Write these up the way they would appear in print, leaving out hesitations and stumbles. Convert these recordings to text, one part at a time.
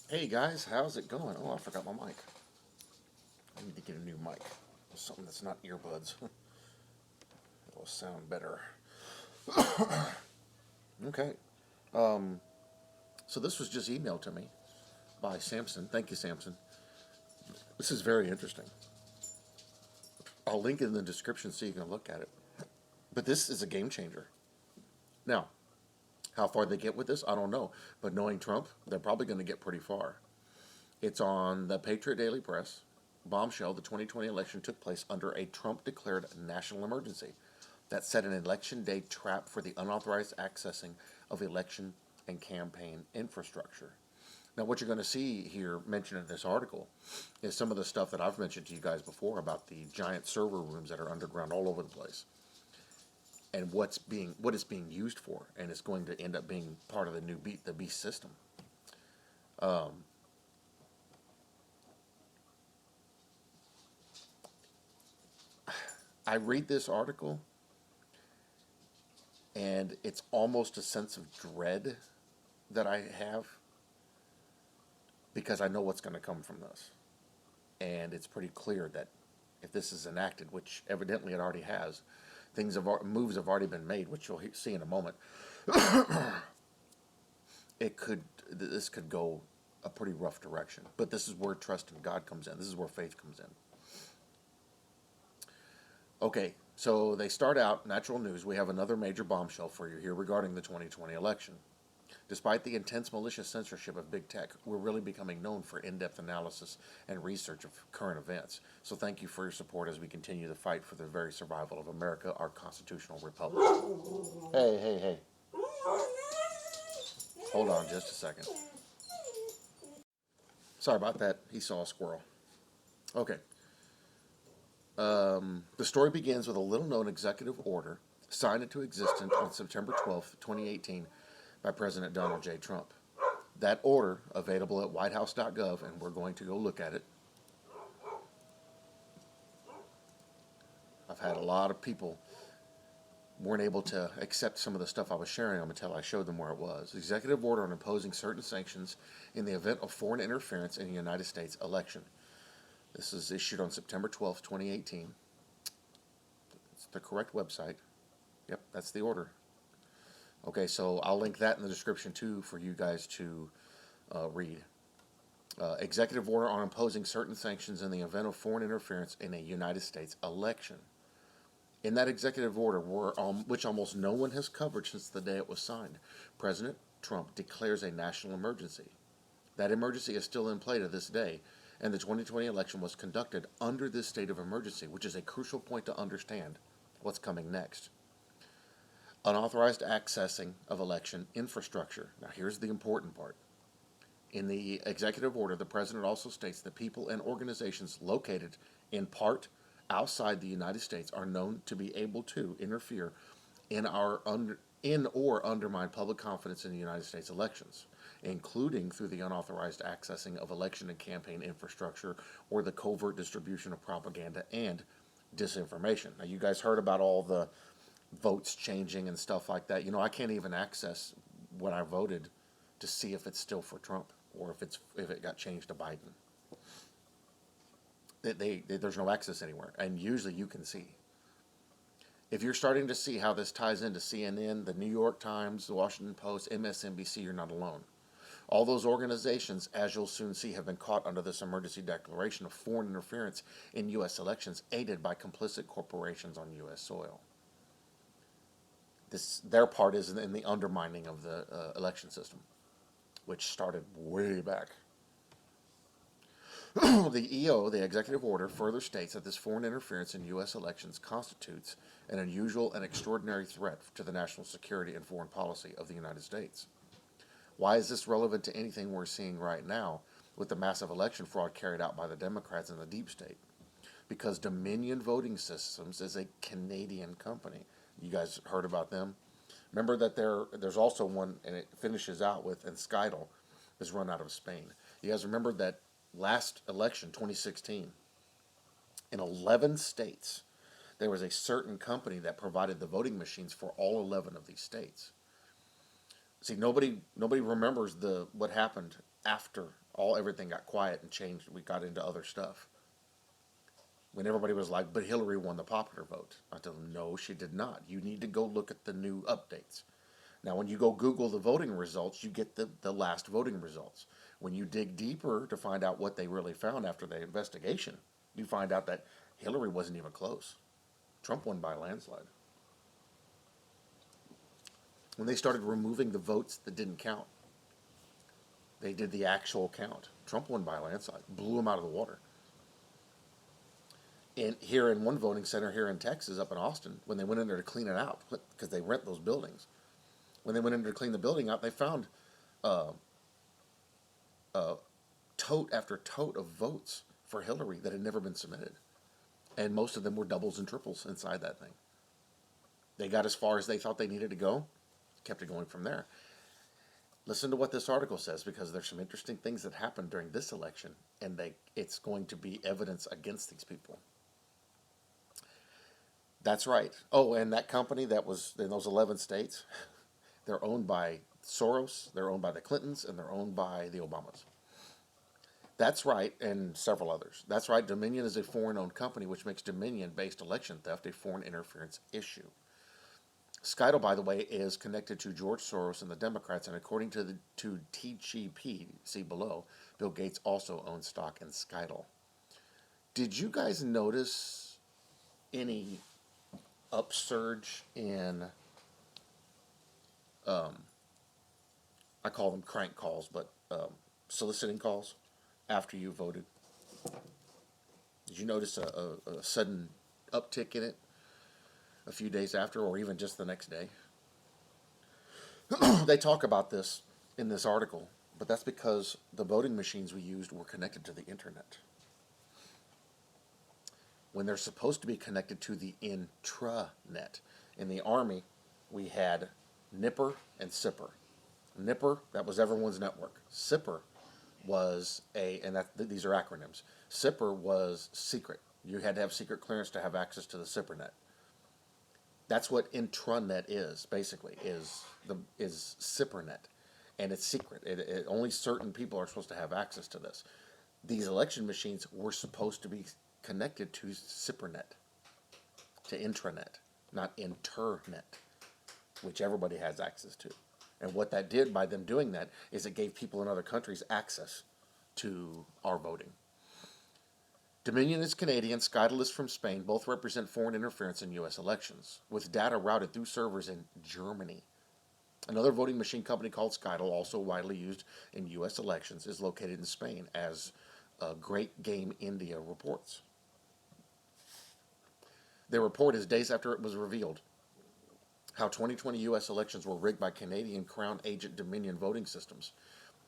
Hey guys, how's it going? Oh, I forgot my mic. I need to get a new mic. Something that's not earbuds. It'll sound better. Okay. So this was just emailed to me by Samson. Thank you, Samson. This is very interesting. I'll link it in the description so you can look at it. But this is a game changer. Now, how far they get with this, I don't know. But knowing Trump, they're probably going to get pretty far. It's on the Patriot Daily Press. Bombshell, the 2020 election took place under a Trump-declared national emergency that set an election day trap for the unauthorized accessing of election and campaign infrastructure. Now, what you're going to see here mentioned in this article is some of the stuff that I've mentioned to you guys before about the giant server rooms that are underground all over the place, and what it's being used for, and it's going to end up being part of the beast system. I read this article, and it's almost a sense of dread that I have because I know what's going to come from this. And it's pretty clear that if this is enacted, which evidently it already has, moves have already been made, which you'll see in a moment. This could go a pretty rough direction. But this is where trust in God comes in. This is where faith comes in. Okay, so they start out, natural news, we have another major bombshell for you here regarding the 2020 election. Despite the intense malicious censorship of big tech, we're really becoming known for in-depth analysis and research of current events. So thank you for your support as we continue the fight for the very survival of America, our constitutional republic. Hey. Hold on just a second. Sorry about that. He saw a squirrel. Okay. The story begins with a little-known executive order signed into existence on September 12, 2018 by President Donald J. Trump. That order, available at whitehouse.gov, and we're going to go look at it. I've had a lot of people weren't able to accept some of the stuff I was sharing them until I showed them where it was. Executive order on imposing certain sanctions in the event of foreign interference in the United States election. This is issued on September 12th, 2018. It's the correct website. Yep, that's the order. Okay, so I'll link that in the description too for you guys to read. Executive order on imposing certain sanctions in the event of foreign interference in a United States election. In that executive order, which almost no one has covered since the day it was signed, President Trump declares a national emergency. That emergency is still in play to this day, and the 2020 election was conducted under this state of emergency, which is a crucial point to understand what's coming next. Unauthorized accessing of election infrastructure. Now here's the important part. In the executive order, the president also states that people and organizations located in part outside the United States are known to be able to interfere in or undermine public confidence in the United States elections, including through the unauthorized accessing of election and campaign infrastructure or the covert distribution of propaganda and disinformation. Now, you guys heard about all the votes changing and stuff like that. You know, I can't even access when I voted to see if it's still for Trump or if it got changed to Biden. There's no access anywhere, and usually you can see. If you're starting to see how this ties into CNN, the New York Times, the Washington Post, MSNBC, you're not alone. All those organizations, as you'll soon see, have been caught under this emergency declaration of foreign interference in U.S. elections, aided by complicit corporations on U.S. soil. Their part is in the undermining of the election system, which started way back. The EO, the executive order, further states that this foreign interference in U.S. elections constitutes an unusual and extraordinary threat to the national security and foreign policy of the United States. Why is this relevant to anything we're seeing right now with the massive election fraud carried out by the Democrats and the deep state? Because Dominion Voting Systems is a Canadian company. You guys heard about them? Remember that there's also one, and it finishes out with, and Skydal is run out of Spain. You guys remember that last election, 2016, in 11 states, there was a certain company that provided the voting machines for all 11 of these states. See, nobody remembers what happened after Everything got quiet and changed. We got into other stuff. When everybody was like, but Hillary won the popular vote. I told them, no, she did not. You need to go look at the new updates. Now, when you go Google the voting results, you get the last voting results. When you dig deeper to find out what they really found after the investigation, you find out that Hillary wasn't even close. Trump won by a landslide. When they started removing the votes that didn't count, they did the actual count. Trump won by a landslide, blew him out of the water. And here in one voting center here in Texas, up in Austin, when they went in there to clean it out, because they rent those buildings, when they went in there to clean the building out, they found tote after tote of votes for Hillary that had never been submitted. And most of them were doubles and triples inside that thing. They got as far as they thought they needed to go, kept it going from there. Listen to what this article says, because there's some interesting things that happened during this election, and it's going to be evidence against these people. That's right. Oh, and that company that was in those 11 states, they're owned by Soros, they're owned by the Clintons, and they're owned by the Obamas. That's right, and several others. That's right, Dominion is a foreign-owned company, which makes Dominion-based election theft a foreign interference issue. Skyttle, by the way, is connected to George Soros and the Democrats, and according to TGP, see below, Bill Gates also owns stock in Skyttle. Did you guys notice any upsurge in, I call them crank calls, but soliciting calls after you voted? Did you notice a sudden uptick in it a few days after, or even just the next day? They talk about this in this article, but that's because the voting machines we used were connected to the internet, when they're supposed to be connected to the intranet. In the Army, we had Nipper and Sipper. Nipper, that was everyone's network. Sipper was these are acronyms. Sipper was secret. You had to have secret clearance to have access to the SIPRnet. That's what intranet is, basically, is SIPRnet. And it's secret. Only certain people are supposed to have access to this. These election machines were supposed to be connected to SIPRnet, to intranet, not internet, which everybody has access to. And what that did by them doing that is it gave people in other countries access to our voting. Dominion is Canadian, Skyttle is from Spain. Both represent foreign interference in U.S. elections, with data routed through servers in Germany. Another voting machine company called Skyttle, also widely used in U.S. elections, is located in Spain, as Great Game India reports. Their report is days after it was revealed how 2020 U.S. elections were rigged by Canadian Crown Agent Dominion voting systems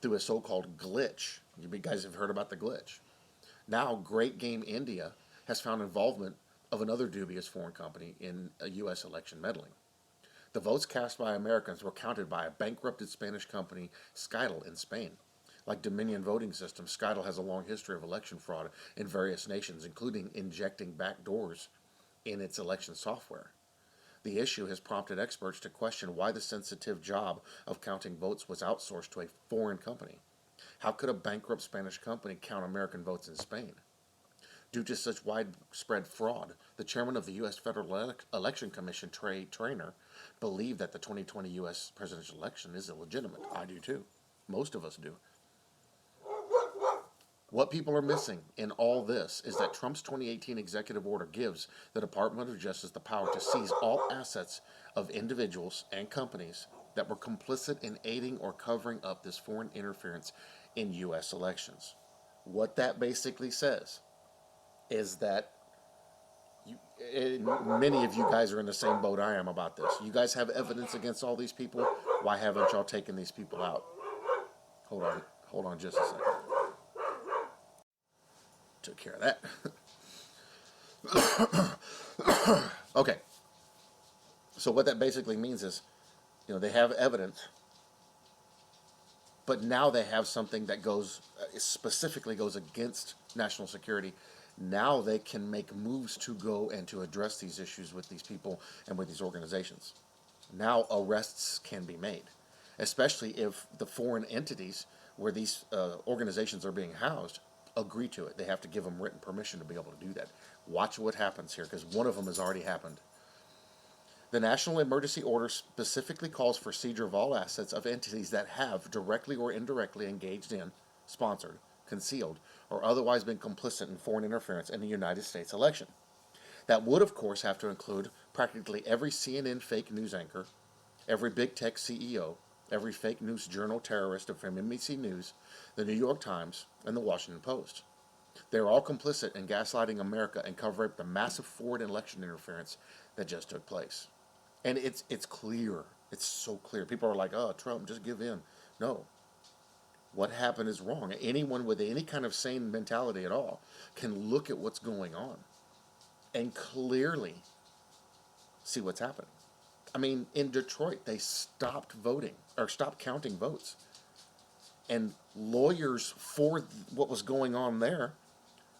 through a so-called glitch. You guys have heard about the glitch. Now, Great Game India has found involvement of another dubious foreign company in a U.S. election meddling. The votes cast by Americans were counted by a bankrupted Spanish company, Skyttle, in Spain. Like Dominion voting systems, Skyttle has a long history of election fraud in various nations, including injecting backdoors in its election software. The issue has prompted experts to question why the sensitive job of counting votes was outsourced to a foreign company. How could a bankrupt Spanish company count American votes in Spain? Due to such widespread fraud, the chairman of the U.S. Federal Election Commission, Trey Traynor, believed that the 2020 U.S. presidential election is illegitimate. I do too. Most of us do. What people are missing in all this is that Trump's 2018 executive order gives the Department of Justice the power to seize all assets of individuals and companies that were complicit in aiding or covering up this foreign interference in U.S. elections. What that basically says is that many of you guys are in the same boat I am about this. You guys have evidence against all these people. Why haven't y'all taken these people out? Hold on just a second. Took care of that. Okay. So what that basically means is, they have evidence, but now they have something that specifically goes against national security. Now they can make moves to go and to address these issues with these people and with these organizations. Now arrests can be made, especially if the foreign entities where these organizations are being housed agree to it. They have to give them written permission to be able to do that. Watch what happens here, because one of them has already happened. The National Emergency Order specifically calls for seizure of all assets of entities that have directly or indirectly engaged in, sponsored, concealed, or otherwise been complicit in foreign interference in the United States election. That would, of course, have to include practically every CNN fake news anchor, every big tech CEO, every fake news journal terrorist from NBC News, the New York Times, and the Washington Post. They're all complicit in gaslighting America and covering up the massive foreign election interference that just took place. And it's clear. It's so clear. People are like, oh, Trump, just give in. No. What happened is wrong. Anyone with any kind of sane mentality at all can look at what's going on and clearly see what's happening. I mean, in Detroit, they stopped voting, or stopped counting votes. And lawyers for what was going on there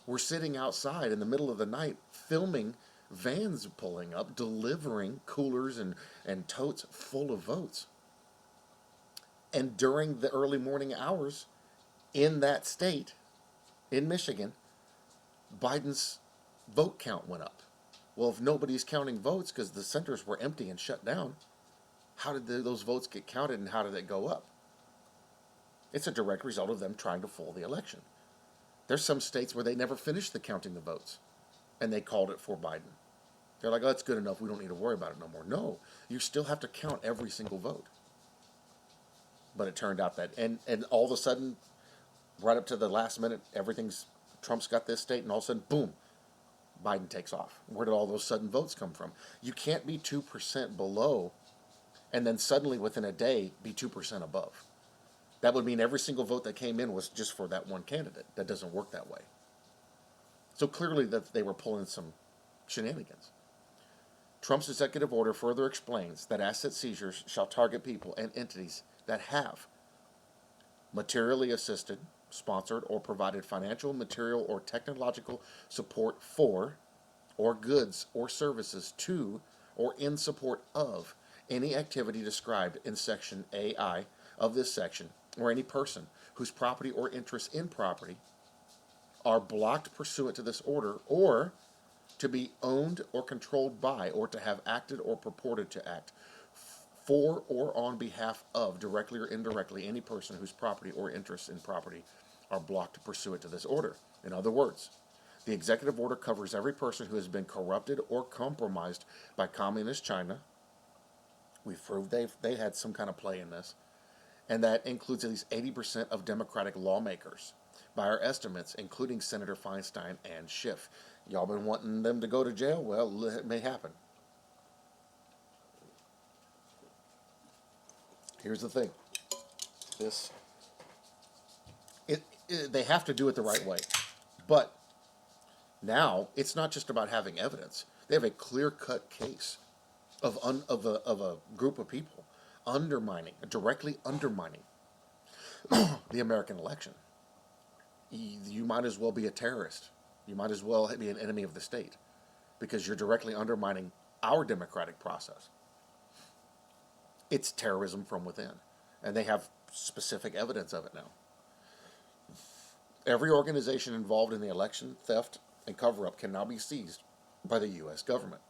were sitting outside in the middle of the night filming vans pulling up, delivering coolers and totes full of votes. And during the early morning hours in that state, in Michigan, Biden's vote count went up. Well, if nobody's counting votes because the centers were empty and shut down, how did those votes get counted and how did it go up? It's a direct result of them trying to fool the election. There's some states where they never finished the counting the votes, and they called it for Biden. They're like, oh, that's good enough. We don't need to worry about it no more. No, you still have to count every single vote. But it turned out that, and all of a sudden, right up to the last minute, Trump's got this state, and all of a sudden, boom, Biden takes off. Where did all those sudden votes come from? You can't be 2% below and then suddenly within a day be 2% above. That would mean every single vote that came in was just for that one candidate. That doesn't work that way. So clearly that they were pulling some shenanigans. Trump's executive order further explains that asset seizures shall target people and entities that have materially assisted, sponsored, or provided financial, material, or technological support for, or goods or services to, or in support of any activity described in Section AI of this section, or any person whose property or interest in property are blocked pursuant to this order, or to be owned or controlled by, or to have acted or purported to act for or on behalf of, directly or indirectly, any person whose property or interest in property are blocked pursuant to this order. In other words, the executive order covers every person who has been corrupted or compromised by communist China. We've proved they had some kind of play in this. And that includes at least 80% of Democratic lawmakers, by our estimates, including Senator Feinstein and Schiff. Y'all been wanting them to go to jail? Well, it may happen. Here's the thing. They have to do it the right way. But now it's not just about having evidence. They have a clear-cut case of a group of people directly undermining the American election. You might as well be a terrorist. You might as well be an enemy of the state because you're directly undermining our democratic process. It's terrorism from within, and they have specific evidence of it now. Every organization involved in the election, theft, and cover-up can now be seized by the U.S. government.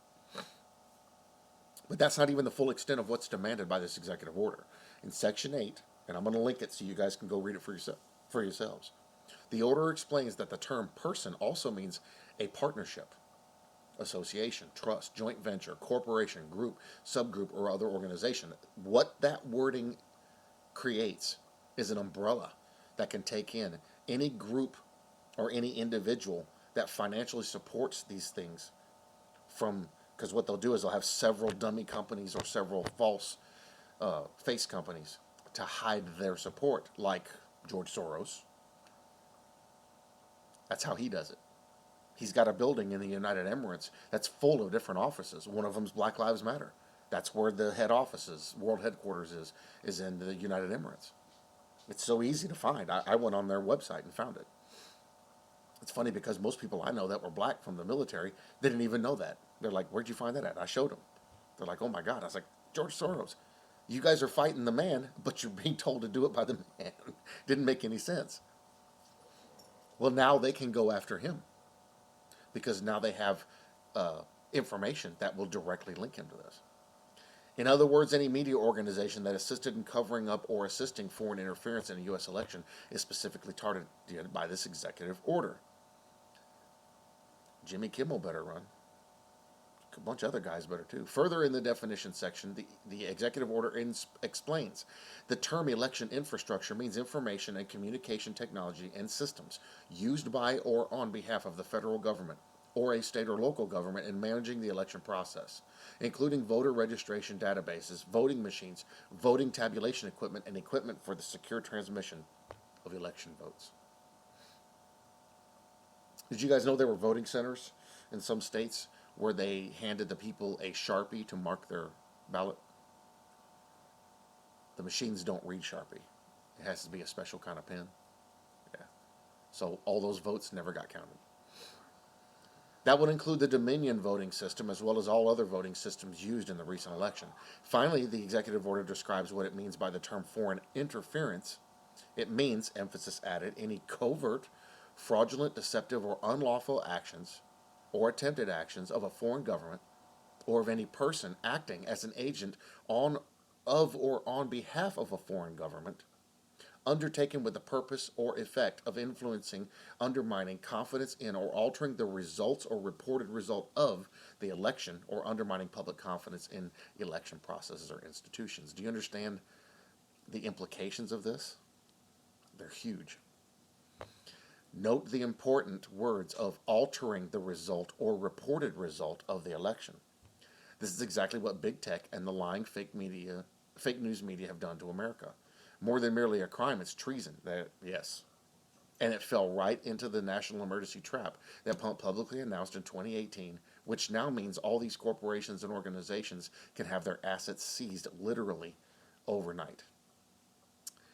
But that's not even the full extent of what's demanded by this executive order. In Section 8, and I'm going to link it so you guys can go read it for yourselves, the order explains that the term person also means a partnership, association, trust, joint venture, corporation, group, subgroup, or other organization. What that wording creates is an umbrella that can take in any group or any individual that financially supports these things because what they'll do is they'll have several dummy companies or several false face companies to hide their support, like George Soros. That's how he does it. He's got a building in the United Emirates that's full of different offices. One of them's Black Lives Matter. That's where the head office is, world headquarters is in the United Emirates. It's so easy to find. I went on their website and found it. It's funny because most people I know that were black from the military didn't even know that. They're like, where'd you find that at? I showed them. They're like, oh my God. I was like, George Soros. You guys are fighting the man, but you're being told to do it by the man. Didn't make any sense. Well, now they can go after him because now they have information that will directly link him to this. In other words, any media organization that assisted in covering up or assisting foreign interference in a U.S. election is specifically targeted by this executive order. Jimmy Kimmel better run. A bunch of other guys better too. Further in the definition section, the executive order explains the term election infrastructure means information and communication technology and systems used by or on behalf of the federal government or a state or local government in managing the election process, including voter registration databases, voting machines, voting tabulation equipment, and equipment for the secure transmission of election votes. Did you guys know there were voting centers in some states where they handed the people a Sharpie to mark their ballot? The machines don't read Sharpie. It has to be a special kind of pen. Yeah. So all those votes never got counted. That would include the Dominion voting system as well as all other voting systems used in the recent election. Finally, the executive order describes what it means by the term foreign interference. It means, emphasis added, any covert, fraudulent, deceptive, or unlawful actions or attempted actions of a foreign government or of any person acting as an agent of or on behalf of a foreign government, undertaken with the purpose or effect of influencing, undermining, confidence in, or altering the results or reported result of the election, or undermining public confidence in election processes or institutions. Do you understand the implications of this? They're huge. Note the important words of altering the result or reported result of the election. This is exactly what big tech and the lying fake news media have done to America. More than merely a crime, it's treason. Yes. And it fell right into the national emergency trap that Pump publicly announced in 2018, which now means all these corporations and organizations can have their assets seized literally overnight.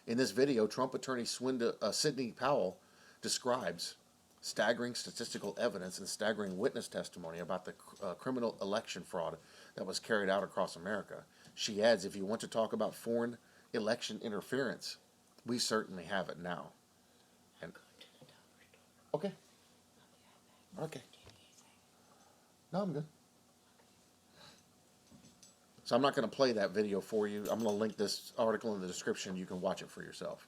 In this video, Trump attorney Sidney Powell describes staggering statistical evidence and staggering witness testimony about the criminal election fraud that was carried out across America. She adds, if you want to talk about foreign election interference, we certainly have it now. And okay. Okay. No, I'm good. So I'm not going to play that video for you. I'm going to link this article in the description. You can watch it for yourself.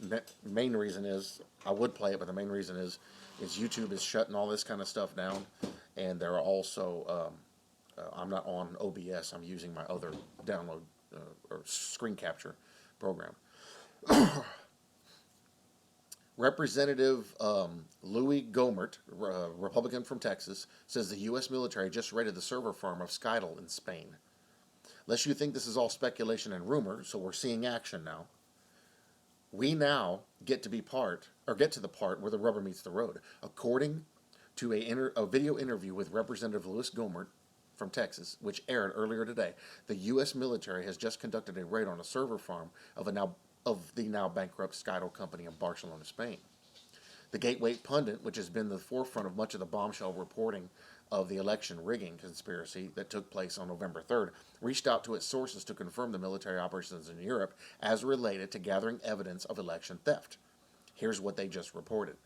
The main reason is, I would play it, but the main reason is YouTube is shutting all this kind of stuff down, and they're also, I'm not on OBS, I'm using my other download or screen capture program. Representative Louis Gohmert, Republican from Texas, says the U.S. military just raided the server farm of Skytel in Spain. Lest you think this is all speculation and rumor, so we're seeing action now. We now get to the part where the rubber meets the road. According to a video interview with Representative Louis Gohmert from Texas, which aired earlier today, the U.S. military has just conducted a raid on a server farm of the now bankrupt Skytel company in Barcelona, Spain. The Gateway Pundit, which has been the forefront of much of the bombshell reporting of the election rigging conspiracy that took place on November 3rd, reached out to its sources to confirm the military operations in Europe as related to gathering evidence of election theft. Here's what they just reported.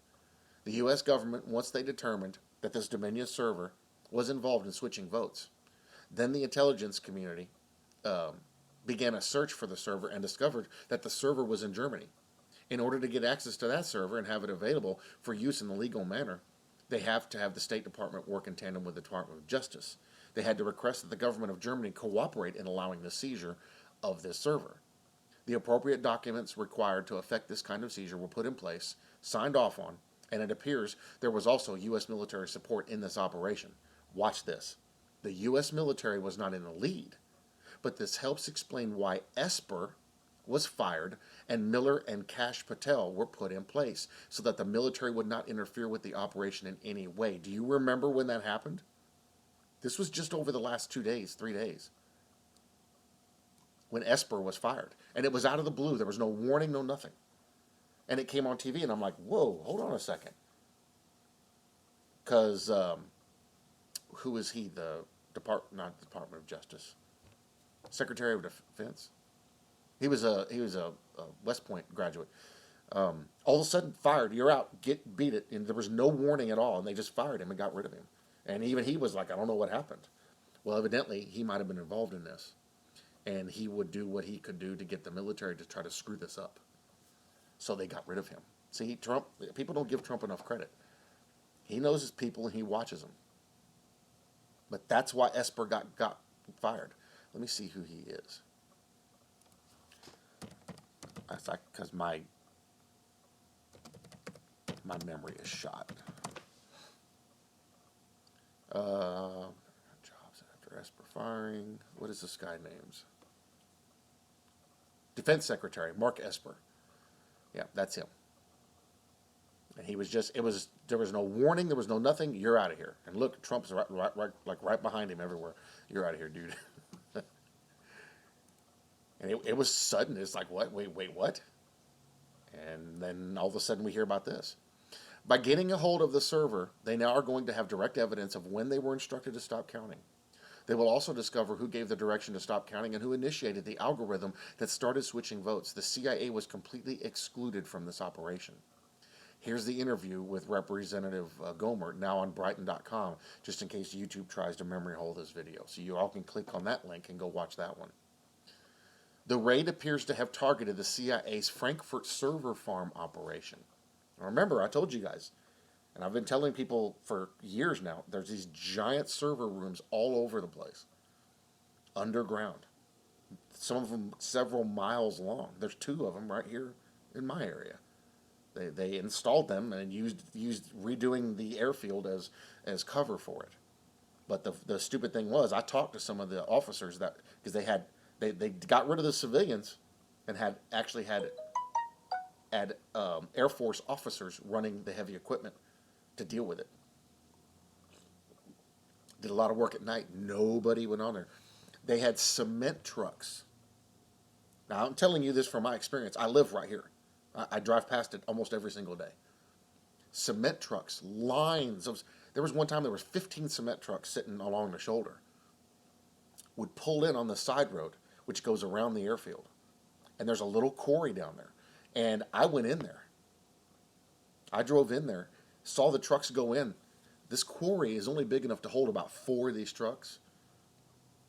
The U.S. government, once they determined that this Dominion server was involved in switching votes, then the intelligence community began a search for the server and discovered that the server was in Germany. In order to get access to that server and have it available for use in the legal manner, they have to have the State Department work in tandem with the Department of Justice. They had to request that the government of Germany cooperate in allowing the seizure of this server. The appropriate documents required to effect this kind of seizure were put in place, signed off on, and it appears there was also U.S. military support in this operation. Watch this. The U.S. military was not in the lead, but this helps explain why Esper was fired and Miller and Kash Patel were put in place so that the military would not interfere with the operation in any way. Do you remember when that happened? This was just over the last 3 days, when Esper was fired. And it was out of the blue. There was no warning, no nothing. And it came on TV, and I'm like, whoa, hold on a second. Because who is he? Not the Department of Justice. Secretary of Defense. He was a West Point graduate. All of a sudden, fired. You're out. Beat it. And there was no warning at all, and they just fired him and got rid of him. And even he was like, I don't know what happened. Well, evidently, he might have been involved in this, and he would do what he could do to get the military to try to screw this up. So they got rid of him. See, Trump. People don't give Trump enough credit. He knows his people and he watches them. But that's why Esper got fired. Let me see who he is. That's like because my memory is shot. Jobs after Esper firing. What is this guy name's? Defense Secretary Mark Esper. Yeah, that's him. And he was there was no warning, there was no nothing. You're out of here. And look, Trump's right behind him everywhere. You're out of here, dude. And it was sudden. It's like, what? Wait, what? And then all of a sudden we hear about this. By getting a hold of the server, they now are going to have direct evidence of when they were instructed to stop counting. They will also discover who gave the direction to stop counting and who initiated the algorithm that started switching votes. The CIA was completely excluded from this operation. Here's the interview with Representative Gomer, now on Brighton.com, just in case YouTube tries to memory hole this video. So you all can click on that link and go watch that one. The raid appears to have targeted the CIA's Frankfurt server farm operation. Now remember, I told you guys, and I've been telling people for years now, there's these giant server rooms all over the place, underground. Some of them several miles long. There's 2 of them right here in my area. They installed them and used redoing the airfield as cover for it. But the stupid thing was, I talked to some of the officers that because they got rid of the civilians and had Air Force officers running the heavy equipment to deal with it. Did a lot of work at night. Nobody went on there. They had cement trucks. Now I'm telling you this from my experience. I live right here. I drive past it almost every single day. Cement trucks, lines of. There was one time there was 15 cement trucks sitting along the shoulder. Would pull in on the side road, which goes around the airfield, and there's a little quarry down there. And I went in there. I drove in there, saw the trucks go in. This quarry is only big enough to hold about 4 of these trucks.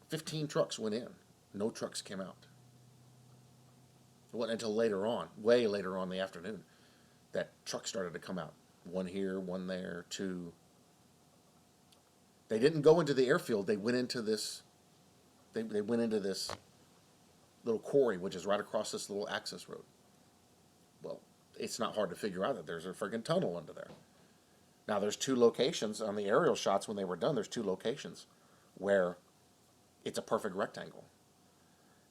15 trucks went in. No trucks came out. It wasn't until later on, way later on in the afternoon, that trucks started to come out. 1 here, 1 there, 2. They didn't go into the airfield. They went into this. They went into this little quarry, which is right across this little access road. Well, it's not hard to figure out that there's a friggin' tunnel under there. Now, there's 2 locations on the aerial shots when they were done. There's 2 locations where it's a perfect rectangle.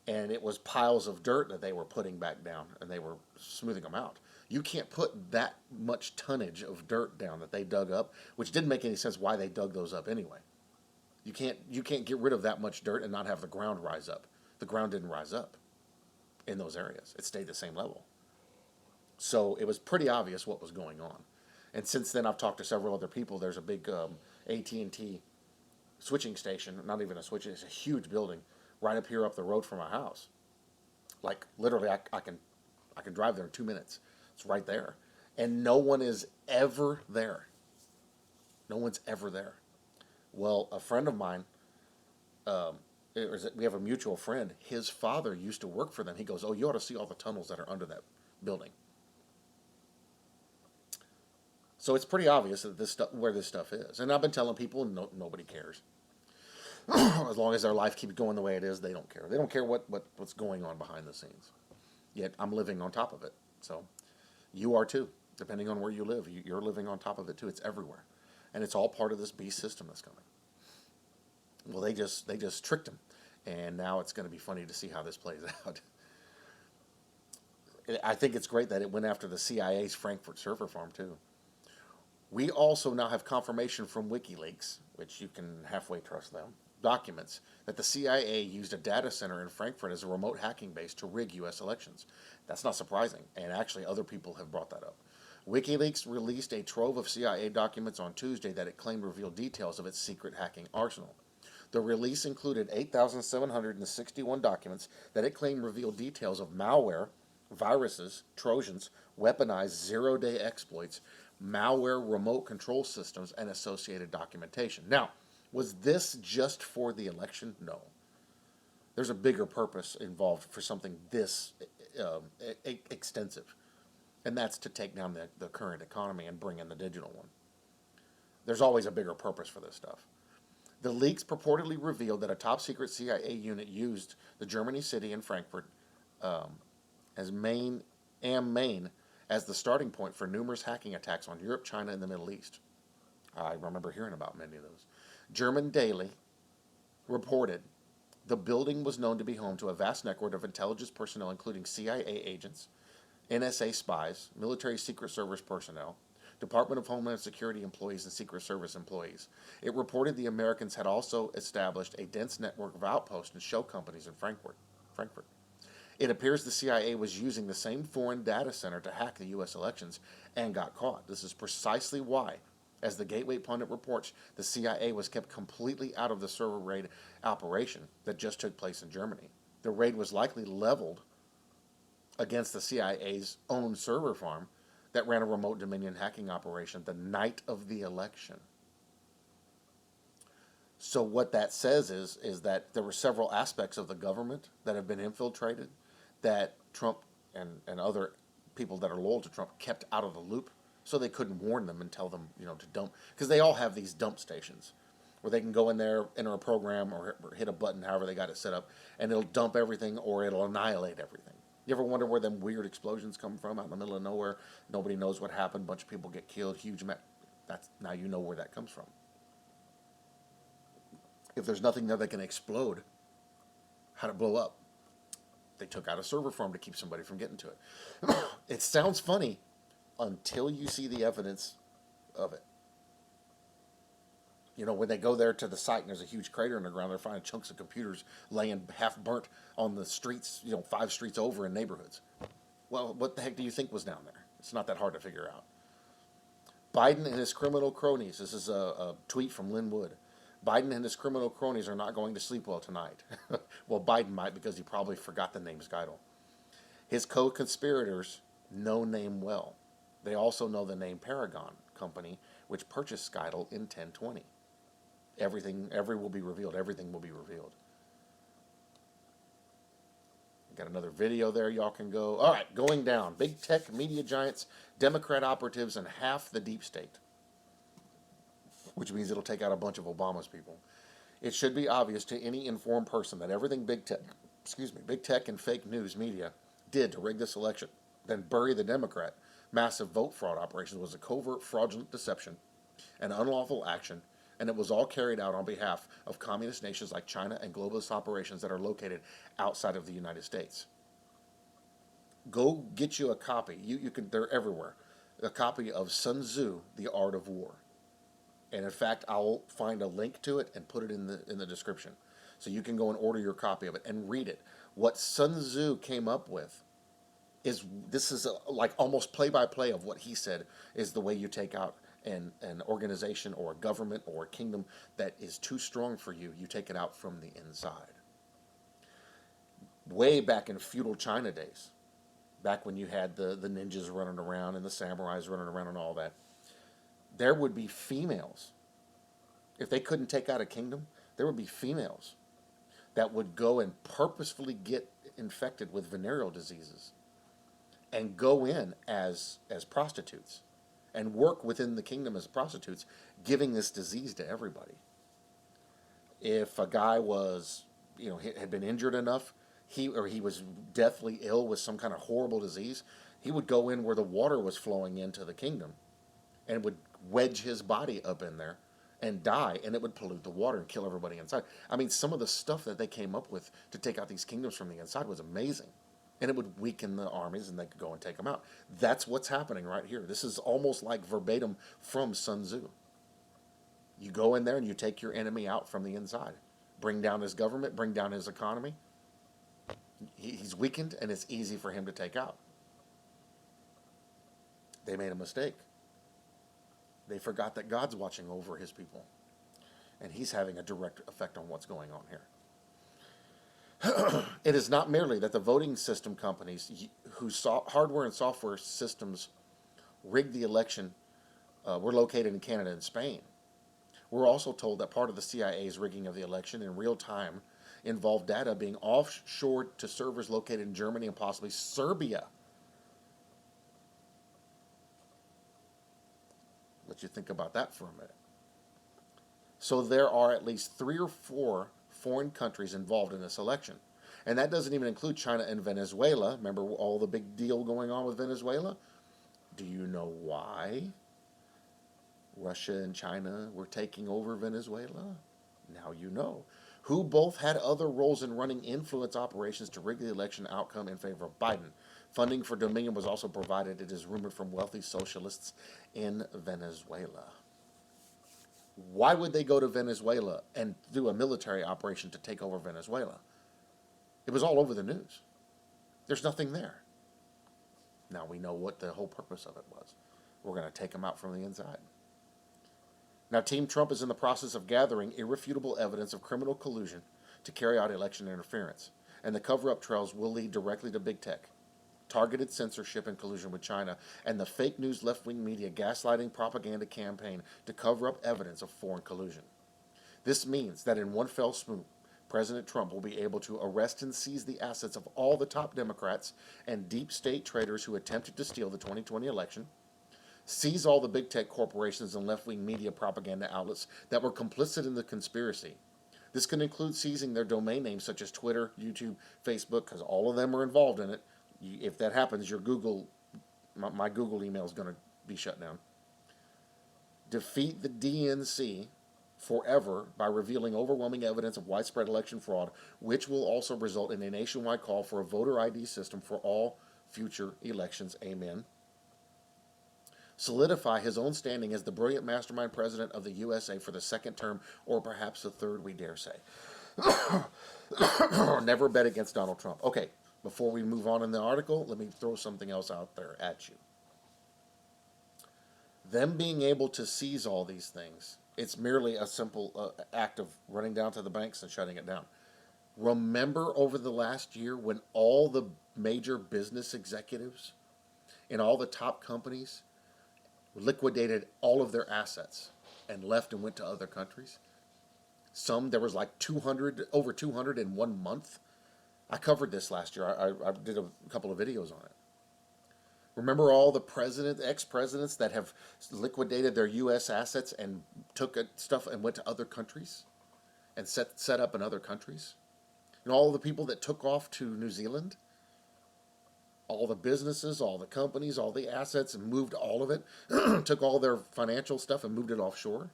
And it was piles of dirt that they were putting back down, and they were smoothing them out. You can't put that much tonnage of dirt down that they dug up, which didn't make any sense why they dug those up anyway. You can't get rid of that much dirt and not have the ground rise up. The ground didn't rise up in those areas. It stayed the same level. So it was pretty obvious what was going on. And since then, I've talked to several other people. There's a big AT&T switching station, not even a switching, it's a huge building right up here up the road from my house. Like literally, I can drive there in 2 minutes. It's right there, and no one is ever there. No one's ever there. Well, a friend of mine, we have a mutual friend. His father used to work for them. He goes, "Oh, you ought to see all the tunnels that are under that building." So it's pretty obvious that this stuff, where this stuff is. And I've been telling people, and nobody cares. As long as their life keeps going the way it is, they don't care. They don't care what's going on behind the scenes. Yet I'm living on top of it. So you are too. Depending on where you live, you're living on top of it too. It's everywhere. And it's all part of this beast system that's coming. Well, they just tricked them. And now it's going to be funny to see how this plays out. I think it's great that it went after the CIA's Frankfurt server farm too. We also now have confirmation from WikiLeaks, which you can halfway trust them, documents that the CIA used a data center in Frankfurt as a remote hacking base to rig U.S. elections. That's not surprising, and actually other people have brought that up. WikiLeaks released a trove of CIA documents on Tuesday that it claimed revealed details of its secret hacking arsenal. The release included 8,761 documents that it claimed revealed details of malware, viruses, Trojans, weaponized zero-day exploits, malware remote control systems, and associated documentation. Now, was this just for the election? No. There's a bigger purpose involved for something this extensive, and that's to take down the current economy and bring in the digital one. There's always a bigger purpose for this stuff. The leaks purportedly revealed that a top-secret CIA unit used the Germany city in Frankfurt as Maine as the starting point for numerous hacking attacks on Europe, China, and the Middle East. I remember hearing about many of those. German Daily reported the building was known to be home to a vast network of intelligence personnel, including CIA agents, NSA spies, military secret service personnel, Department of Homeland Security employees, and Secret Service employees. It reported the Americans had also established a dense network of outposts and shell companies in Frankfurt. It appears the CIA was using the same foreign data center to hack the U.S. elections and got caught. This is precisely why, as the Gateway Pundit reports, the CIA was kept completely out of the server raid operation that just took place in Germany. The raid was likely leveled against the CIA's own server farm that ran a remote Dominion hacking operation the night of the election. So what that says is that there were several aspects of the government that have been infiltrated that Trump and other people that are loyal to Trump kept out of the loop, so they couldn't warn them and tell them, to dump. Because they all have these dump stations where they can go in there, enter a program, or hit a button, however they got it set up, and it'll dump everything or it'll annihilate everything. You ever wonder where them weird explosions come from out in the middle of nowhere? Nobody knows what happened. A bunch of people get killed. Now you know where that comes from. If there's nothing there that can explode, how'd it blow up? They took out a server farm to keep somebody from getting to it. It sounds funny until you see the evidence of it. When they go there to the site and there's a huge crater in the ground, they're finding chunks of computers laying half burnt on the streets, 5 streets over in neighborhoods. Well, what the heck do you think was down there? It's not that hard to figure out. Biden and his criminal cronies. This is a tweet from Lynn Wood. Biden and his criminal cronies are not going to sleep well tonight. Well, Biden might, because he probably forgot the name Skytle. His co-conspirators know name well. They also know the name Paragon Company, which purchased Skytle in 1020. Everything will be revealed. Everything will be revealed. Got another video there y'all can go. All right, going down. Big tech, media giants, Democrat operatives, and half the deep state. Which means it'll take out a bunch of Obama's people. It should be obvious to any informed person that everything big tech and fake news media did to rig this election, then bury the Democrat massive vote fraud operations, was a covert fraudulent deception and unlawful action, and it was all carried out on behalf of communist nations like China and globalist operations that are located outside of the United States. Go get you a copy. You can, they're everywhere. A copy of Sun Tzu, The Art of War. And in fact, I'll find a link to it and put it in the description. So you can go and order your copy of it and read it. What Sun Tzu came up with is like almost play-by-play of what he said is the way you take out an organization or a government or a kingdom that is too strong for you. You take it out from the inside. Way back in feudal China days, back when you had the ninjas running around and the samurais running around and all that, there would be females. If they couldn't take out a kingdom, there would be females that would go and purposefully get infected with venereal diseases and go in as prostitutes and work within the kingdom as prostitutes, giving this disease to everybody. If a guy was, had been injured enough, he was deathly ill with some kind of horrible disease, he would go in where the water was flowing into the kingdom and would wedge his body up in there and die, and it would pollute the water and kill everybody inside. I mean, some of the stuff that they came up with to take out these kingdoms from the inside was amazing. And it would weaken the armies, and they could go and take them out. That's what's happening right here. This is almost like verbatim from Sun Tzu. You go in there and you take your enemy out from the inside. Bring down his government, bring down his economy. He's weakened, and it's easy for him to take out. They made a mistake. They forgot that God's watching over his people. And he's having a direct effect on what's going on here. It is not merely that the voting system companies whose hardware and software systems rigged the election were located in Canada and Spain. We're also told that part of the CIA's rigging of the election in real time involved data being offshored to servers located in Germany and possibly Serbia. Let you think about that for a minute. So there are at least 3 or 4 foreign countries involved in this election. And that doesn't even include China and Venezuela. Remember all the big deal going on with Venezuela? Do you know why Russia and China were taking over Venezuela? Now you know. Who both had other roles in running influence operations to rig the election outcome in favor of Biden. Funding for Dominion was also provided, it is rumored, from wealthy socialists in Venezuela. Why would they go to Venezuela and do a military operation to take over Venezuela? It was all over the news. There's nothing there. Now we know what the whole purpose of it was. We're going to take them out from the inside. Now, Team Trump is in the process of gathering irrefutable evidence of criminal collusion to carry out election interference, and the cover-up trails will lead directly to big tech, targeted censorship and collusion with China, and the fake news left-wing media gaslighting propaganda campaign to cover up evidence of foreign collusion. This means that in one fell swoop, President Trump will be able to arrest and seize the assets of all the top Democrats and deep state traders who attempted to steal the 2020 election, seize all the big tech corporations and left-wing media propaganda outlets that were complicit in the conspiracy. This can include seizing their domain names such as Twitter, YouTube, Facebook, because all of them are involved in it. If that happens, your my Google email is going to be shut down. Defeat the DNC forever by revealing overwhelming evidence of widespread election fraud, which will also result in a nationwide call for a voter ID system for all future elections. Amen. Solidify his own standing as the brilliant mastermind president of the USA for the second term, or perhaps the third, we dare say. Never bet against Donald Trump. Okay, before we move on in the article, let me throw something else out there at you. Them being able to seize all these things, it's merely a simple act of running down to the banks and shutting it down. Remember over the last year when all the major business executives in all the top companies liquidated all of their assets and left and went to other countries? There was like over 200 in 1 month. I covered this last year. I did a couple of videos on it. Remember all the ex-presidents that have liquidated their U.S. assets and took stuff and went to other countries and set up in other countries? And all the people that took off to New Zealand? All the businesses, all the companies, all the assets, and moved all of it, took all their financial stuff and moved it offshore.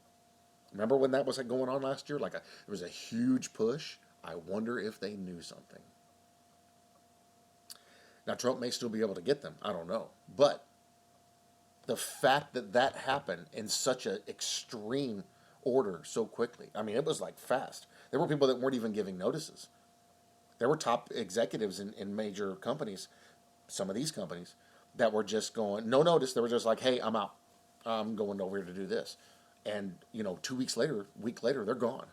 Remember when that was going on last year? There was a huge push. I wonder if they knew something. Now, Trump may still be able to get them. I don't know. But the fact that that happened in such an extreme order so quickly, I mean, it was fast. There were people that weren't even giving notices. There were top executives in major companies, some of these companies, that were just going, no notice. They were just like, hey, I'm out. I'm going over here to do this. And, 2 weeks later, week later, they're gone.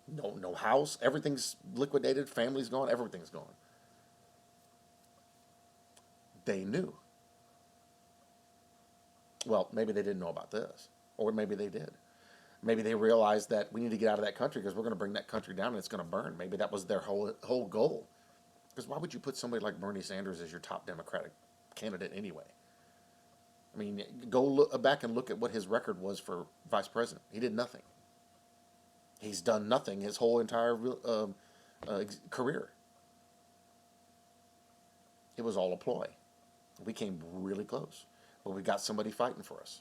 No house. Everything's liquidated. Family's gone. Everything's gone. They knew. Well, maybe they didn't know about this. Or maybe they did. Maybe they realized that we need to get out of that country because we're going to bring that country down and it's going to burn. Maybe that was their whole goal. Because why would you put somebody like Bernie Sanders as your top Democratic candidate anyway? I mean, go look back and look at what his record was for vice president. He did nothing. He's done nothing his whole entire career. It was all a ploy. We came really close, but we got somebody fighting for us.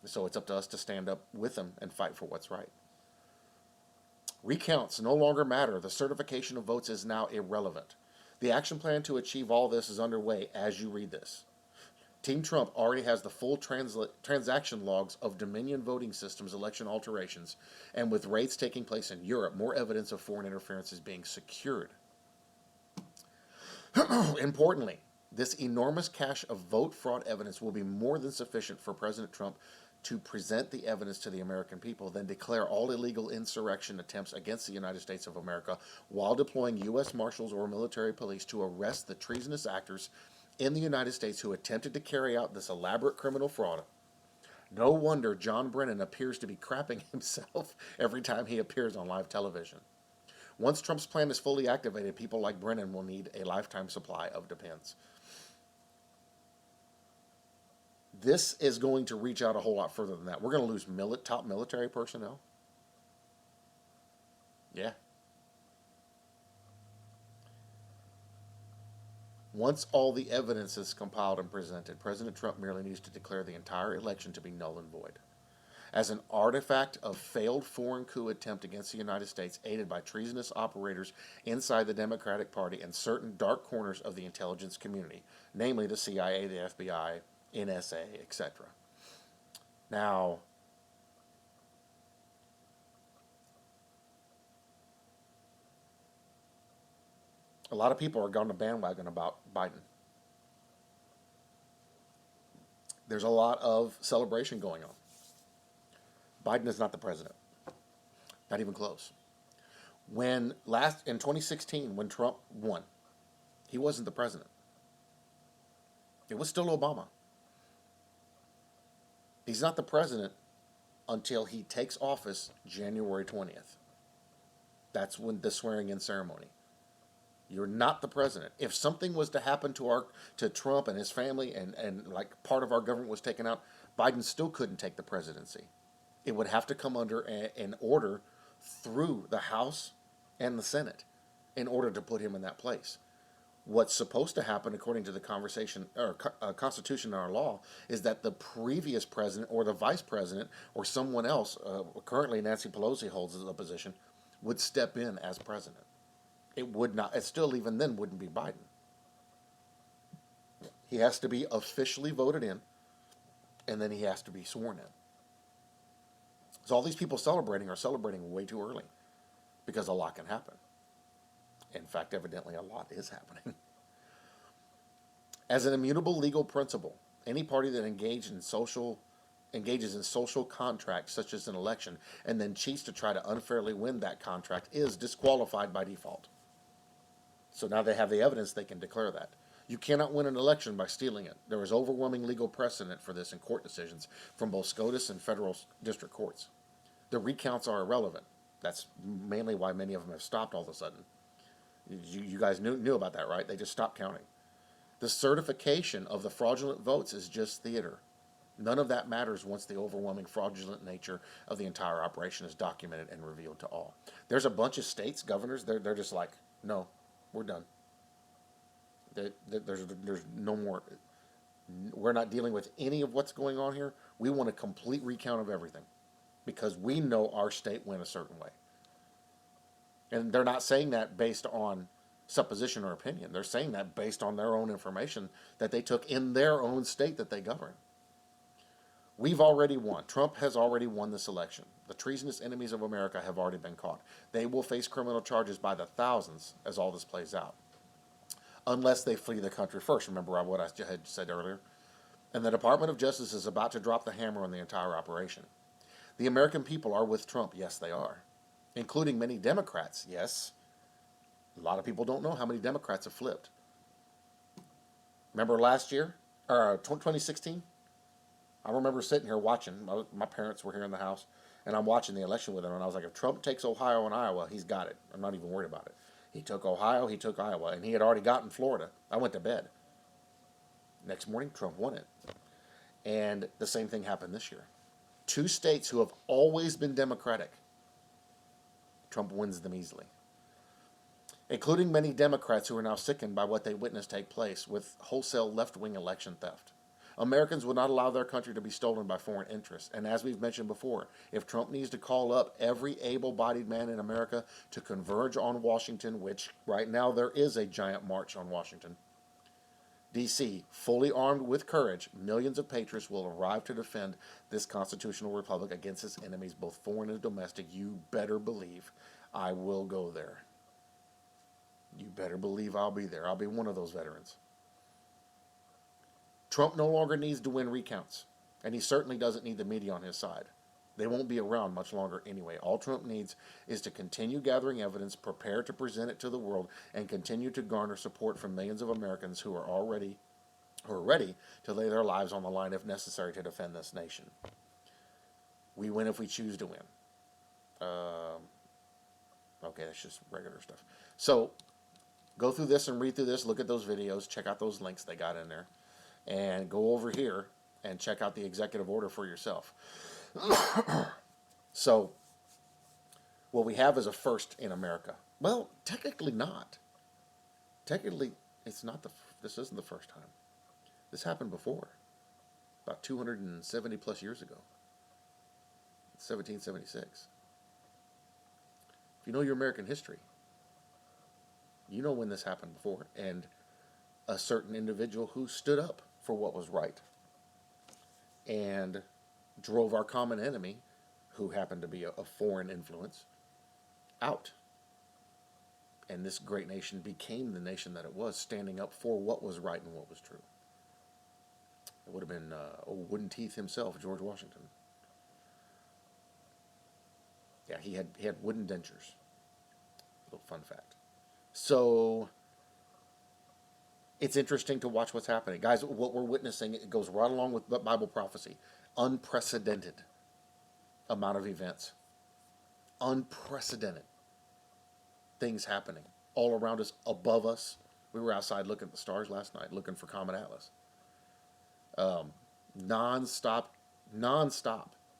So it's up to us to stand up with them and fight for what's right. Recounts no longer matter. The certification of votes is now irrelevant. The action plan to achieve all this is underway as you read this. Team Trump already has the full transaction logs of Dominion voting systems election alterations, and with raids taking place in Europe, more evidence of foreign interference is being secured. Importantly, this enormous cache of vote fraud evidence will be more than sufficient for President Trump to present the evidence to the American people, then declare all illegal insurrection attempts against the United States of America while deploying U.S. Marshals or military police to arrest the treasonous actors in the United States who attempted to carry out this elaborate criminal fraud. No wonder John Brennan appears to be crapping himself every time he appears on live television. Once Trump's plan is fully activated, people like Brennan will need a lifetime supply of Depends. This is going to reach out a whole lot further than that. We're going to lose top military personnel. Yeah. Once all the evidence is compiled and presented, President Trump merely needs to declare the entire election to be null and void. As an artifact of failed foreign coup attempt against the United States, aided by treasonous operators inside the Democratic Party and certain dark corners of the intelligence community, namely the CIA, the FBI, NSA, etc. Now, a lot of people are on the bandwagon about Biden. There's a lot of celebration going on. Biden is not the president. Not even close. In 2016, when Trump won, he wasn't the president. It was still Obama. He's not the president until he takes office January 20th. That's when the swearing-in ceremony. You're not the president. If something was to happen to Trump and his family and like part of our government was taken out, Biden still couldn't take the presidency. It would have to come under an order through the House and the Senate in order to put him in that place. What's supposed to happen, according to the Constitution and our law, is that the previous president or the vice president or someone else, currently Nancy Pelosi holds the position, would step in as president. It would not. It still, even then, wouldn't be Biden. He has to be officially voted in, and then he has to be sworn in. So all these people are celebrating way too early, because a lot can happen. In fact, evidently, a lot is happening. As an immutable legal principle, any party that engages in social contracts, such as an election, and then cheats to try to unfairly win that contract is disqualified by default. So now they have the evidence, they can declare that. You cannot win an election by stealing it. There is overwhelming legal precedent for this in court decisions from both SCOTUS and federal district courts. The recounts are irrelevant. That's mainly why many of them have stopped all of a sudden. You guys knew about that, right? They just stopped counting. The certification of the fraudulent votes is just theater. None of that matters once the overwhelming fraudulent nature of the entire operation is documented and revealed to all. There's a bunch of states, governors, they're just like, no, we're done. There's no more. We're not dealing with any of what's going on here. We want a complete recount of everything because we know our state went a certain way. And they're not saying that based on supposition or opinion. They're saying that based on their own information that they took in their own state that they govern. We've already won. Trump has already won this election. The treasonous enemies of America have already been caught. They will face criminal charges by the thousands as all this plays out, unless they flee the country first. Remember what I had said earlier? And the Department of Justice is about to drop the hammer on the entire operation. The American people are with Trump. Yes, they are. Including many Democrats, yes. A lot of people don't know how many Democrats have flipped. Remember last year, or 2016? I remember sitting here watching. My parents were here in the house, and I'm watching the election with them, and I was like, if Trump takes Ohio and Iowa, he's got it. I'm not even worried about it. He took Ohio, he took Iowa, and he had already gotten Florida. I went to bed. Next morning, Trump won it. And the same thing happened this year. Two states who have always been Democratic, Trump wins them easily. Including many Democrats who are now sickened by what they witnessed take place with wholesale left-wing election theft. Americans will not allow their country to be stolen by foreign interests. And as we've mentioned before, if Trump needs to call up every able-bodied man in America to converge on Washington, which right now there is a giant march on Washington, D.C., fully armed with courage, millions of patriots will arrive to defend this constitutional republic against its enemies, both foreign and domestic. You better believe I will go there. You better believe I'll be there. I'll be one of those veterans. Trump no longer needs to win recounts. And he certainly doesn't need the media on his side. They won't be around much longer anyway. All Trump needs is to continue gathering evidence, prepare to present it to the world, and continue to garner support from millions of Americans who are ready to lay their lives on the line if necessary to defend this nation. We win if we choose to win. Okay, that's just regular stuff. So go through this and read through this. Look at those videos. Check out those links they got in there. And go over here and check out the executive order for yourself. So, what we have is a first in America. Well, technically not. Technically, it's not this isn't the first time. This happened before, about 270 plus years ago, 1776. If you know your American history, you know when this happened before, and a certain individual who stood up for what was right and drove our common enemy, who happened to be a foreign influence, out. And this great nation became the nation that it was, standing up for what was right and what was true. It would have been Wooden Teeth himself, George Washington. Yeah, he had wooden dentures. Little fun fact. So it's interesting to watch what's happening. Guys, what we're witnessing, it goes right along with Bible prophecy. Unprecedented amount of events. Unprecedented things happening all around us, above us. We were outside looking at the stars last night, looking for Comet Atlas. Non-stop.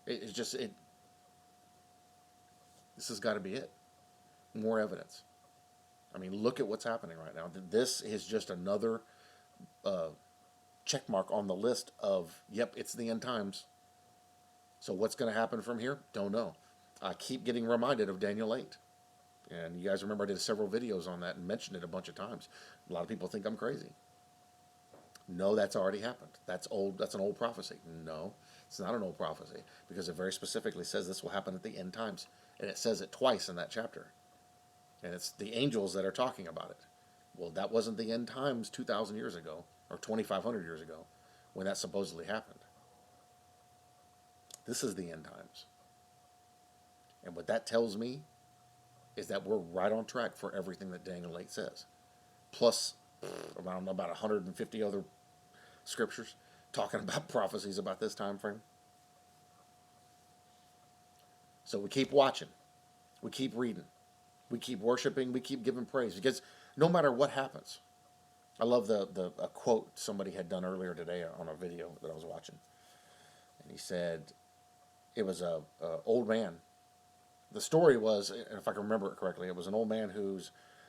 It's just, this has got to be it. More evidence. I mean, look at what's happening right now. This is just another check mark on the list of, yep, it's the end times. So what's going to happen from here? Don't know. I keep getting reminded of Daniel 8. And you guys remember I did several videos on that and mentioned it a bunch of times. A lot of people think I'm crazy. No, that's already happened. That's old. That's an old prophecy. No, it's not an old prophecy, because it very specifically says this will happen at the end times. And it says it twice in that chapter. And it's the angels that are talking about it. Well, that wasn't the end times 2,000 years ago, or 2,500 years ago, when that supposedly happened. This is the end times. And what that tells me is that we're right on track for everything that Daniel 8 says. Plus, I don't know, about 150 other scriptures talking about prophecies about this time frame. So we keep watching. We keep reading. We keep worshiping. We keep giving praise. Because no matter what happens, I love a quote somebody had done earlier today on a video that I was watching. And he said, it was a old man. The story was, and if I can remember it correctly, it was an old man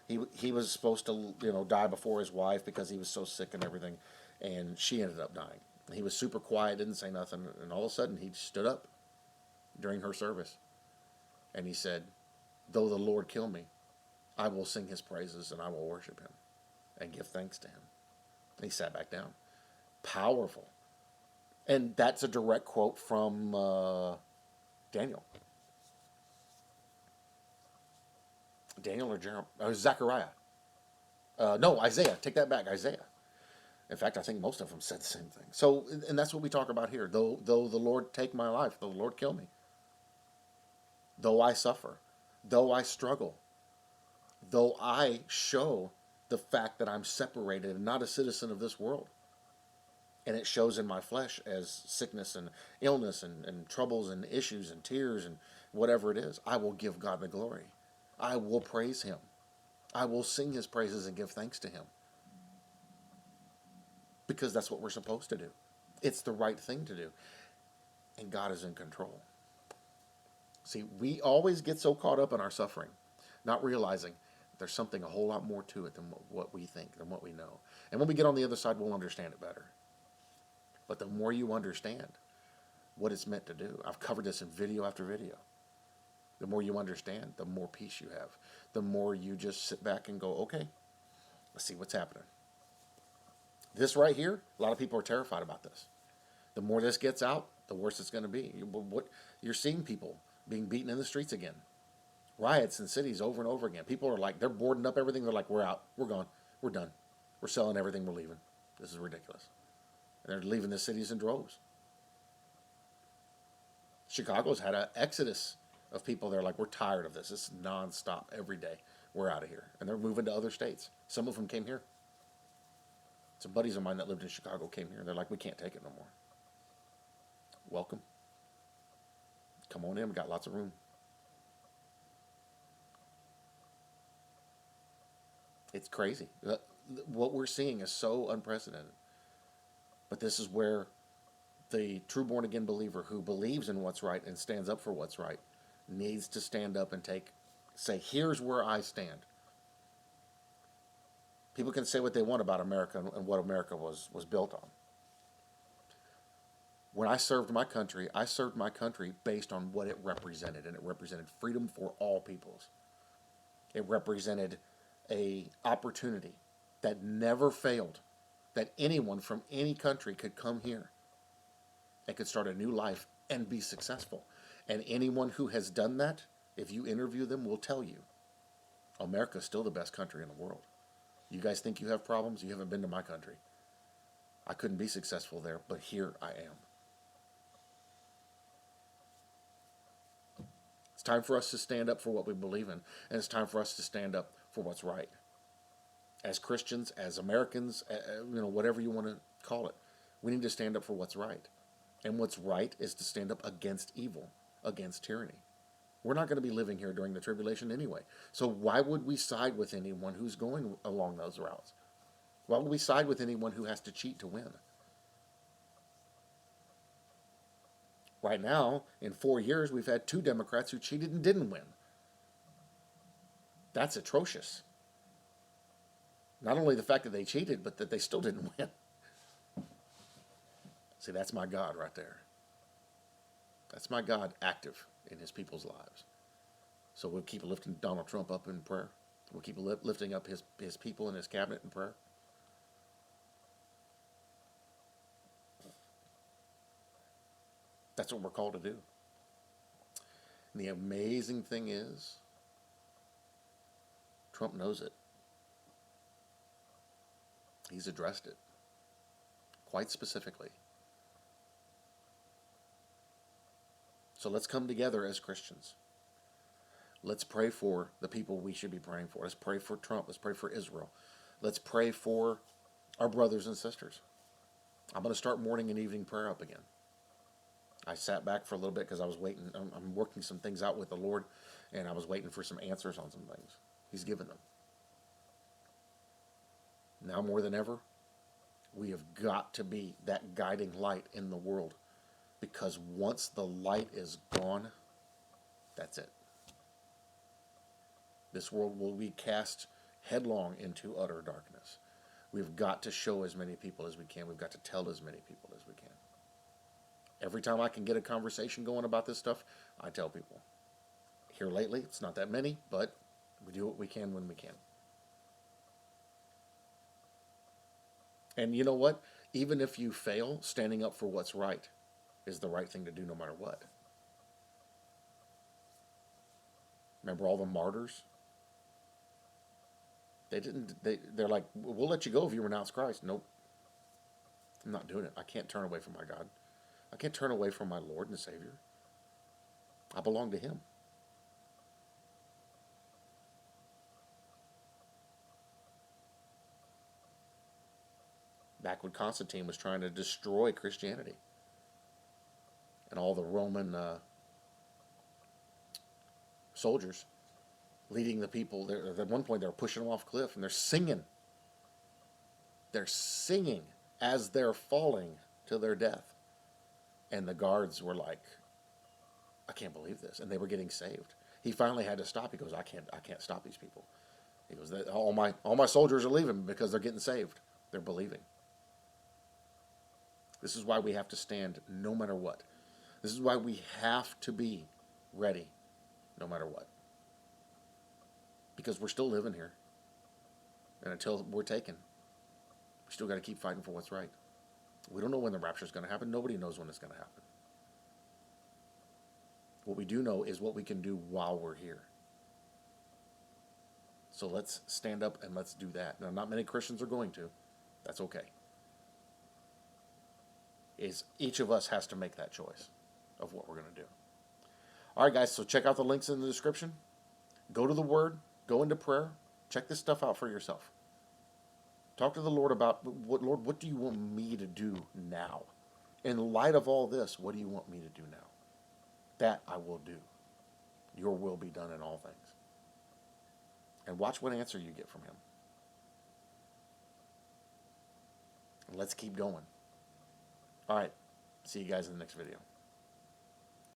he was supposed to die before his wife because he was so sick and everything, and she ended up dying. He was super quiet, didn't say nothing, and all of a sudden he stood up during her service, and he said, "Though the Lord kill me, I will sing his praises and I will worship him and give thanks to him." And he sat back down. Powerful. And that's a direct quote from Daniel. Daniel or Jeremiah? Zechariah. No, Isaiah. Take that back. Isaiah. In fact, I think most of them said the same thing. So, and that's what we talk about here. Though the Lord take my life, though the Lord kill me, though I suffer, though I struggle, though I show the fact that I'm separated and not a citizen of this world, and it shows in my flesh as sickness and illness and troubles and issues and tears and whatever it is, I will give God the glory. I will praise him. I will sing his praises and give thanks to him. Because that's what we're supposed to do. It's the right thing to do. And God is in control. See, we always get so caught up in our suffering, not realizing there's something a whole lot more to it than what we think, than what we know. And when we get on the other side, we'll understand it better. But the more you understand what it's meant to do, I've covered this in video after video. The more you understand, the more peace you have. The more you just sit back and go, okay, let's see what's happening. This right here, a lot of people are terrified about this. The more this gets out, the worse it's going to be. You're seeing people being beaten in the streets again. Riots in cities over and over again. People are like, they're boarding up everything. They're like, we're out. We're gone. We're done. We're selling everything. We're leaving. This is ridiculous. And they're leaving the cities in droves. Chicago's had an exodus of people. They're like, we're tired of this. It's nonstop every day. We're out of here. And they're moving to other states. Some of them came here. Some buddies of mine that lived in Chicago came here. They're like, we can't take it no more. Welcome. Come on in. We got lots of room. It's crazy. What we're seeing is so unprecedented. But this is where the true born again believer who believes in what's right and stands up for what's right needs to stand up and say, here's where I stand. People can say what they want about America and what America was built on. When I served my country based on what it represented, and it represented freedom for all peoples. It represented a opportunity that never failed, that anyone from any country could come here and could start a new life and be successful. And anyone who has done that, if you interview them, will tell you, America's still the best country in the world. You guys think you have problems? You haven't been to my country. I couldn't be successful there, but here I am. It's time for us to stand up for what we believe in, and it's time for us to stand up for what's right. As Christians, as Americans, whatever you want to call it, we need to stand up for what's right. And what's right is to stand up against evil, against tyranny. We're not going to be living here during the tribulation anyway. So why would we side with anyone who's going along those routes? Why would we side with anyone who has to cheat to win? Right now, in 4 years, we've had 2 Democrats who cheated and didn't win. That's atrocious. Not only the fact that they cheated, but that they still didn't win. See, that's my God right there. That's my God active in his people's lives. So we'll keep lifting Donald Trump up in prayer. We'll keep lifting up his people and his cabinet in prayer. That's what we're called to do. And the amazing thing is, Trump knows it. He's addressed it quite specifically. So let's come together as Christians. Let's pray for the people we should be praying for. Let's pray for Trump. Let's pray for Israel. Let's pray for our brothers and sisters. I'm going to start morning and evening prayer up again. I sat back for a little bit because I was waiting. I'm working some things out with the Lord, and I was waiting for some answers on some things. He's given them. Now more than ever, we have got to be that guiding light in the world, because once the light is gone, that's it. This world will be cast headlong into utter darkness. We've got to show as many people as we can. We've got to tell as many people as we can. Every time I can get a conversation going about this stuff, I tell people. Here lately, it's not that many, but we do what we can when we can. And you know what? Even if you fail, standing up for what's right is the right thing to do no matter what. Remember all the martyrs? They're like, we'll let you go if you renounce Christ. Nope. I'm not doing it. I can't turn away from my God. I can't turn away from my Lord and Savior. I belong to him. Back when Constantine was trying to destroy Christianity, and all the Roman soldiers leading the people, at one point they were pushing them off a cliff, and they're singing. They're singing as they're falling to their death. And the guards were like, I can't believe this. And they were getting saved. He finally had to stop. He goes, I can't stop these people. He goes, all my soldiers are leaving because they're getting saved. They're believing. This is why we have to stand no matter what. This is why we have to be ready no matter what. Because we're still living here. And until we're taken, we still got to keep fighting for what's right. We don't know when the rapture is going to happen. Nobody knows when it's going to happen. What we do know is what we can do while we're here. So let's stand up and let's do that. Now, not many Christians are going to. That's okay. Each of us has to make that choice of what we're going to do. All right, guys, so check out the links in the description. Go to the Word, go into prayer, check this stuff out for yourself. Talk to the Lord about, Lord, what do you want me to do now? In light of all this, what do you want me to do now? That I will do. Your will be done in all things. And watch what answer you get from him. And let's keep going. All right. See you guys in the next video.